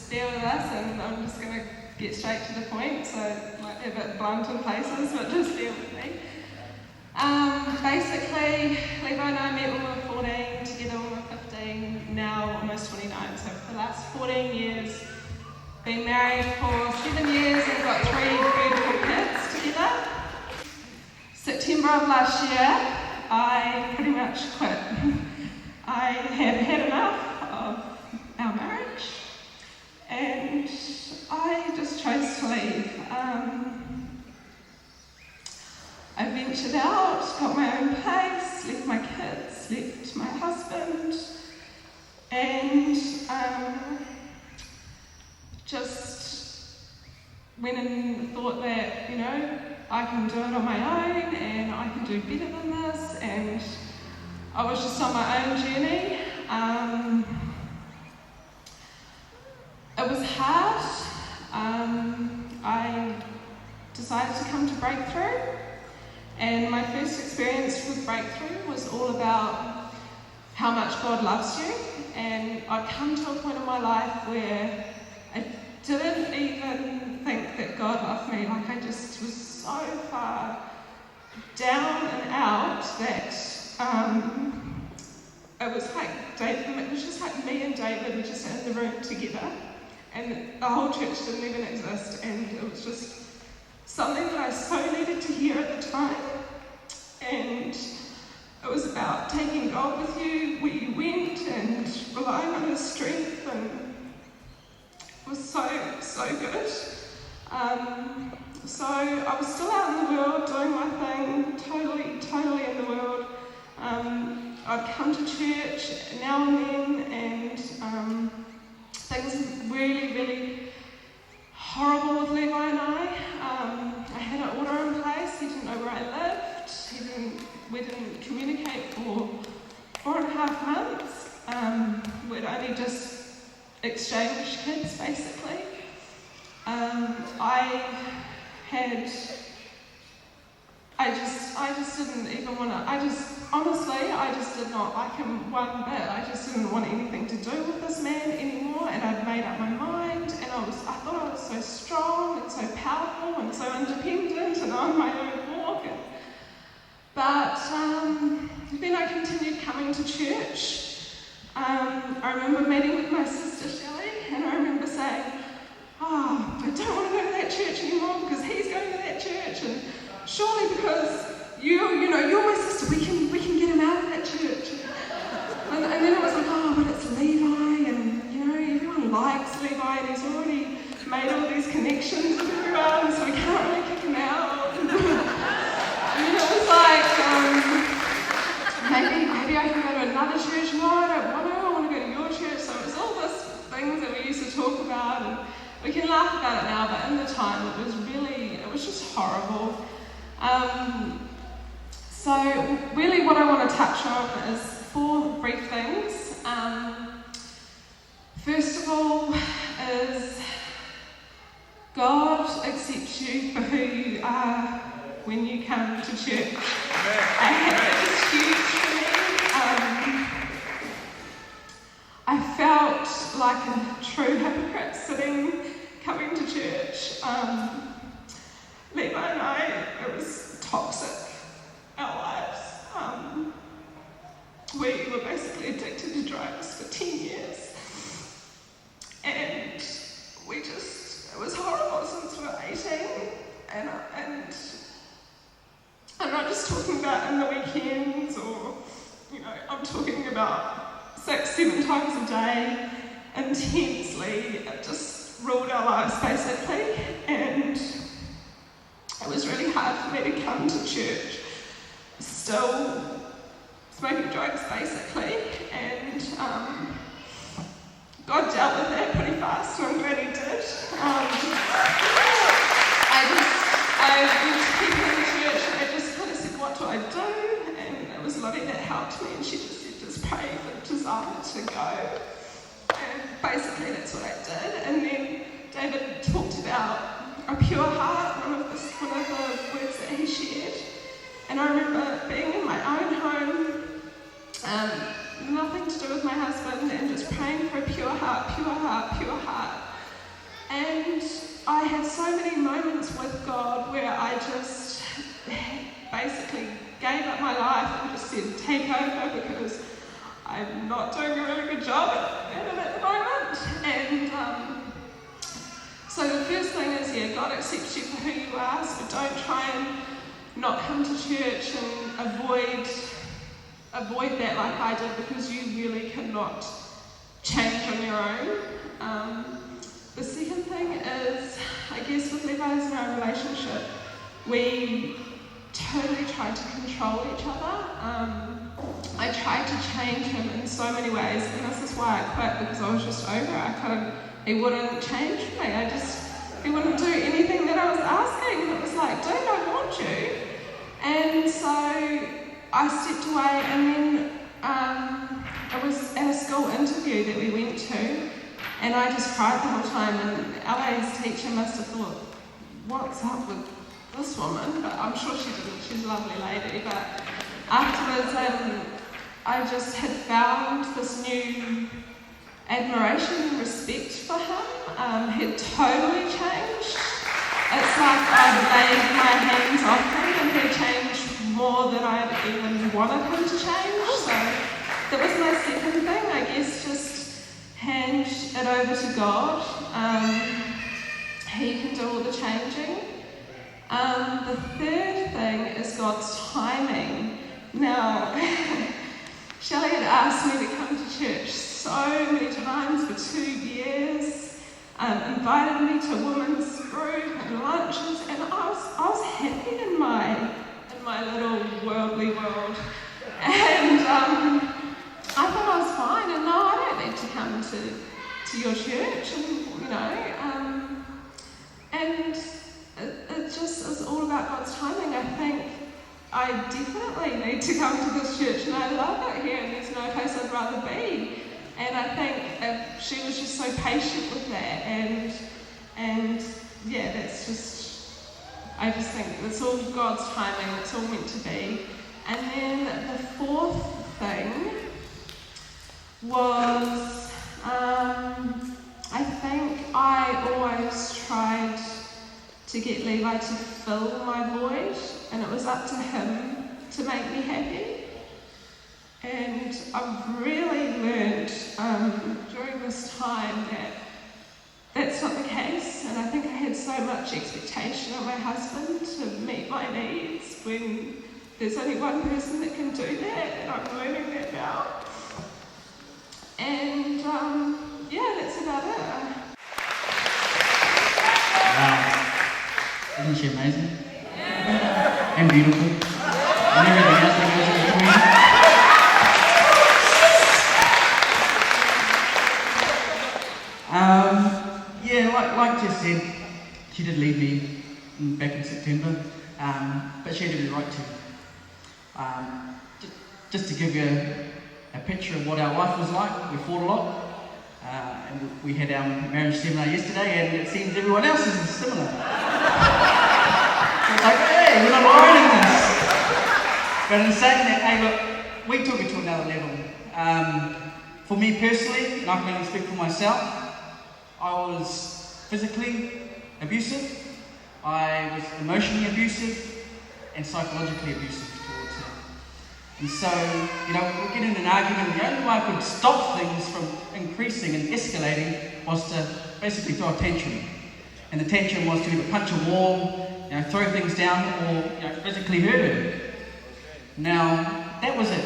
just bear with us, and I'm just going to get straight to the point, so it might be a bit blunt in places, but just bear with me. Basically, Levi and I met when we were 14, together when we were 15, now almost 29, so for the last 14 years, been married for 7 years and got 3 beautiful kids together. September of last year, I pretty much quit. I had enough of our marriage, and I just chose to leave. I ventured out, got my own place, left my kids, left my husband, and just went and thought that, I can do it on my own and I can do better than this, and I was just on my own journey. It was hard. I decided to come to Breakthrough, and my first experience with Breakthrough was all about how much God loves you, and I'd come to a point in my life where I didn't even think that God loved me. Like, I just was so far down and out that it was just like me and David were just in the room together, and the whole church didn't even exist, and it was just something that I so needed to hear at the time. And it was about taking God with you where you went and relying on His strength, and it was so good. So I was still out in the world doing my thing, totally in the world. I'd come to church now and then, and things were really horrible with Levi and I. I had an order in place. He didn't know where I lived. We didn't communicate for 4.5 months. We'd only just exchanged kids, basically. I just didn't even want to, I just did not like him one bit. I just didn't want anything to do with this man anymore, and I'd made up my mind, and I thought I was so strong and so powerful and so independent and on my own walk. But then I continued coming to church. I remember meeting with my sister Shelley, and I remember saying, I don't want to go to that church anymore because he's going to that church, and surely because you're my sister, we can get him out of that church. And then it was like, but it's Levi, and everyone likes Levi, and he's already made all these connections with everyone, so we can't really kick him out. And then it was like, maybe I can go to another church. No, I want to go to your church. So it was all these things that we used to talk about, and we can laugh about it now, but in the time it was just horrible. So really what I want to touch on is 4 brief things. First of all is God accepts you for who you are when you come to church. That was huge for me. I felt like a true hypocrite coming to church. Levi and I, it was toxic, our lives. We were basically addicted to drugs for 10 years. And it was horrible since we were 18. And I'm not just talking about in the weekends or, I'm talking about 6-7 times a day, intensely. It just ruled our lives, basically. And it was really hard for me to come to church, still smoking drugs, basically. And God dealt with that pretty fast, so I'm glad He did. I went to people in church, and I just kind of said, what do I do? And it was Lottie that helped me, and she just said, just pray for desire to go. And basically that's what I did. And then David talked about a pure heart, one of the words that he shared. And I remember being in my own home, nothing to do with my husband, and just praying for a pure heart, I had so many moments with God where I just basically gave up my life and just said, take over, because I'm not doing a really good job at it at the moment. And so the first thing is, God accepts you for who you are, so don't try and not come to church and avoid that like I did, because you really cannot change on your own. The second thing is, I guess with Levi's and our relationship, we totally tried to control each other. I tried to change him in so many ways, and this is why I quit, because I was just over it. He wouldn't change me. He wouldn't do anything that I was asking. It was like, dude, I want you. And so I stepped away, and then it was at a school interview that we went to, and I just cried the whole time, and LA's teacher must have thought, what's up with this woman? But I'm sure she didn't. She's a lovely lady. But afterwards, I just had found this new admiration and respect for him. He'd totally changed. It's like I'd laid my hands off him, and he'd changed more than I'd even wanted him to change. So that was my second thing, I guess, just hand it over to God. He can do all the changing. The third thing is God's timing. Now, Shelley had asked me to come to church so many times for 2 years, invited me to women's group and lunches, and I was happy in my little worldly world. And I thought I was fine, and no, I don't need to come to your church, and and it just is all about God's timing. I think I definitely need to come to this church, and I love it here, and there's no place I'd rather be. And I think she was just so patient with that, and yeah, that's just, I just think it's all God's timing, it's all meant to be. And then the fourth thing was, I think I always tried to get Levi to fill my void, and it was up to him to make me happy. And I've really learned during this time that that's not the case, and I think I had so much expectation of my husband to meet my needs when there's only one person that can do that, and I'm learning that now. And yeah, that's about it. Wow. Isn't she amazing? And beautiful. And everything else that goes in between. Like Jess said, she did leave me back in September, but she had every right to. Just to give you a picture of what our life was like, we fought a lot, and we had our marriage seminar yesterday, and it seems everyone else is similar. It's like, hey, we're not alone in this. But in saying that, hey, look, we took it to another level. For me personally, and I can only speak for myself, I was physically abusive, I was emotionally abusive, and psychologically abusive towards him. And so, we'll get in an argument, the only way I could stop things from increasing and escalating was to basically throw a tantrum. And the tantrum was to either punch a wall, throw things down, or physically hurt him. Now, that was it.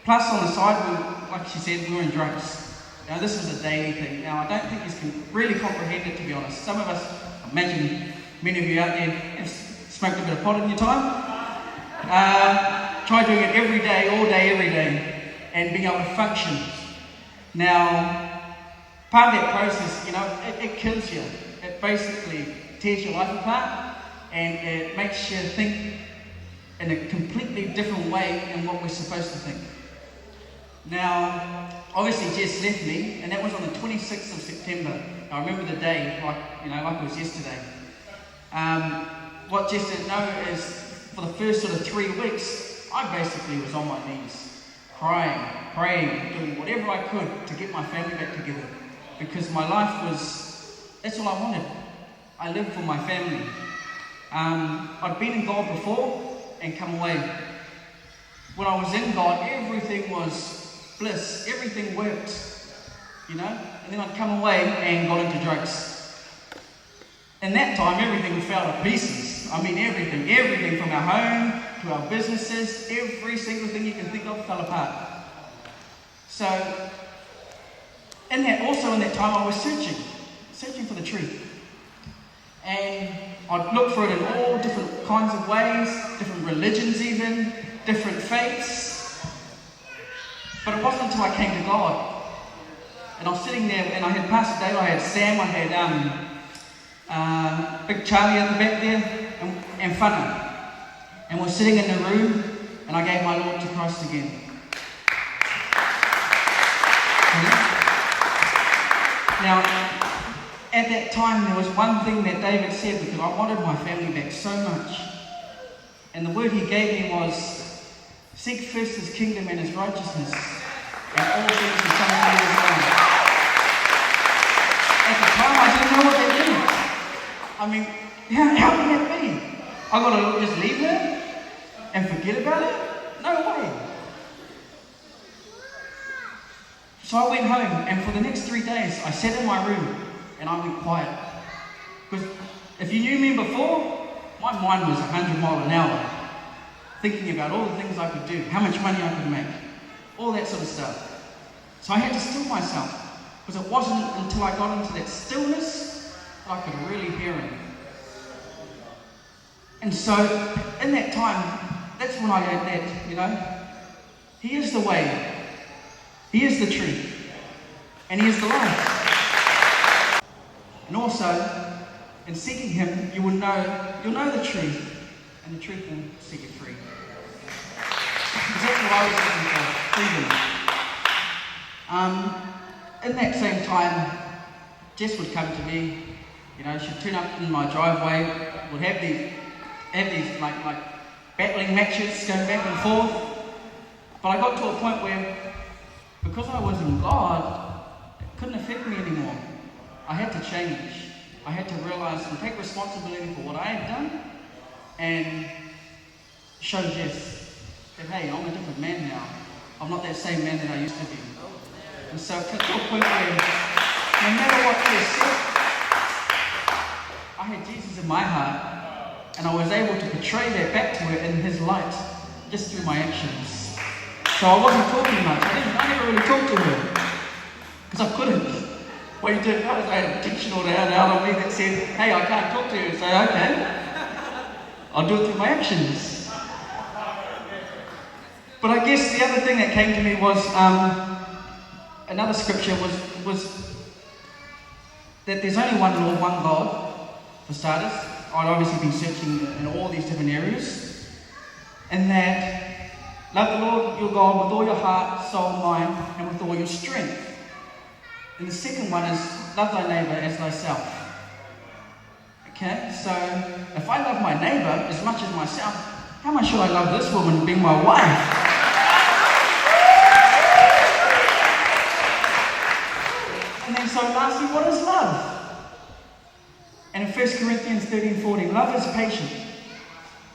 Plus, on the side, like she said, we were in drugs. Now, this was a daily thing. Now, I don't think you can really comprehend it, to be honest. Some of us, I imagine many of you out there have smoked a bit of pot in your time. Try doing it every day, all day, every day, and being able to function. Now, part of that process, it kills you. It basically tears your life apart, and it makes you think in a completely different way than what we're supposed to think. Now, obviously Jess left me, and that was on the 26th of September. I remember the day like it was yesterday. What Jess didn't know is, for the first sort of 3 weeks, I basically was on my knees, crying, praying, doing whatever I could to get my family back together. Because my life was, that's all I wanted. I lived for my family. I'd been in God before and come away. When I was in God, everything was bliss, everything worked, you know? And then I'd come away and got into drugs. In that time, everything fell to pieces. I mean, everything from our home to our businesses, every single thing you can think of fell apart. So, in that time, I was searching for the truth. And I'd look for it in all different kinds of ways, different religions even, different faiths. But it wasn't until I came to God. And I was sitting there, and I had Pastor Dave, I had Sam, I had Big Charlie at the back there, and Whana. And we're sitting in the room, and I gave my Lord to Christ again. Now, at that time, there was one thing that David said, because I wanted my family back so much. And the word he gave me was, seek first his kingdom and his righteousness, and all things will come to you as well. At the time, I didn't know what that meant. I mean, how can that be? I got to just leave her and forget about it? No way. So I went home, and for the next 3 days, I sat in my room and I went quiet. Because if you knew me before, my mind was 100 miles an hour, thinking about all the things I could do, how much money I could make, all that sort of stuff. So I had to still myself, because it wasn't until I got into that stillness that I could really hear him. And so, in that time, that's when I learned that, you know, he is the way, he is the truth, and he is the life. And also, in seeking him, you'll know the truth, and the truth will set you free. Because that's what I was looking for, freedom. In that same time, Jess would come to me, you know, she'd turn up in my driveway, we'd have these like battling matches going back and forth. But I got to a point where, because I was in God, it couldn't affect me anymore. I had to change. I had to realize and take responsibility for what I had done and show Jess that, hey, I'm a different man now. I'm not that same man that I used to be. And so it got to a point where, no matter what Jess said, I had Jesus in my heart, and I was able to portray that back to her in his light, just through my actions. So I wasn't talking much. I never really talked to her, because I couldn't. What you did was I had a dictionary out of me that said, hey, I can't talk to you. And say, okay, I'll do it through my actions. But I guess the other thing that came to me was, another scripture was that there's only one Lord, one God, for starters. I'd obviously been searching in all these different areas. And that love the Lord your God with all your heart, soul, mind, and with all your strength. And the second one is love thy neighbour as thyself. Okay, so if I love my neighbour as much as myself, how much should I love this woman being my wife? And then so lastly, what is love? And in 1 Corinthians 13:14, love is patient,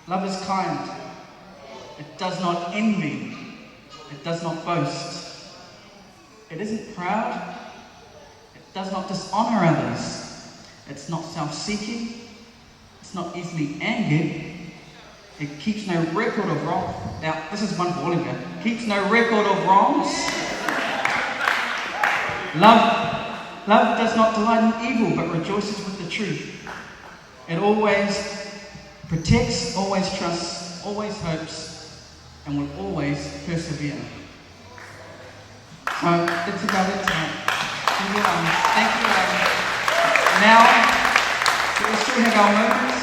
love is kind, it does not envy, it does not boast, it isn't proud, it does not dishonor others, it's not self-seeking, it's not easily angered, it keeps no record of wrong. Now, this is one for all of you. Keeps no record of wrongs. Love does not delight in evil, but rejoices with the truth. It always protects, always trusts, always hopes, and will always persevere. So that's about it tonight. Thank you. Now, we still have our moments,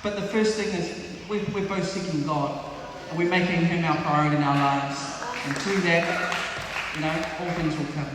but the first thing is we're both seeking God, and we're making him our priority in our lives. And through that, all things will come.